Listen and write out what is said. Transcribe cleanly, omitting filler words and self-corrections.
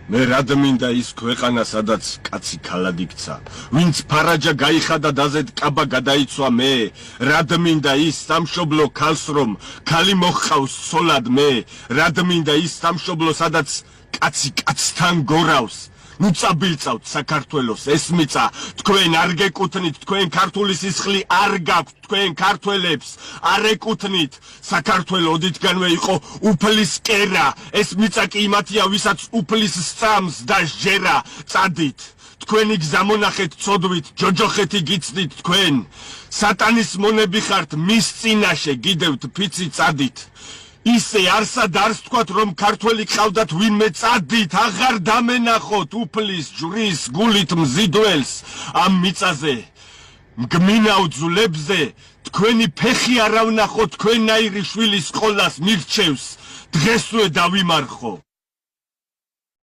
მე რად მინდა ის ქვეყანა, სადაც კაცი ქალად იქცა, ვინც ფარაჯა გაიხადა დაზედ კაბა გადაიცვა მე, რად მინდა ის სამშობლო ქალს, რომ ქალი მოჰყავს ცოლად მე, რად მინდა ის სამშობლო, სადაც კაცი კაცთან გორავს. ნუ წაბილწავთ საქართველოს ეს მიწა, თქვენ არ გეკუთვნით, თქვენ ქართული სისხლი არ გაქვთ, თქვენ ქართველებს არ ეკუთვნით. საქართველო ოდითგანვე იყო უფლის კერა, ეს მიწა კი იმათია, ვისაც უფლის სწამს და სჯერა. წადით, თქვენი გზამონახეთ ცოდვით, ჯოჯოხეთი გიცდით თქვენ. სატანის მონები ხართ მის წინაშე, გიდევთ ფიცი წადით. ისე არსად არს თქვათ, რომ ქართველი ყავდათ ვინმე წადით, აღარ დამენახოთ უფლის ჯვრის გულით მზიდველს ამ მიწაზე. მგმინავ ძვლებზე თქვენი ფეხი არ ავნახო, თქვენნაირი შვილის ყოლას მირჩევს, დღესვე დავიმარხო.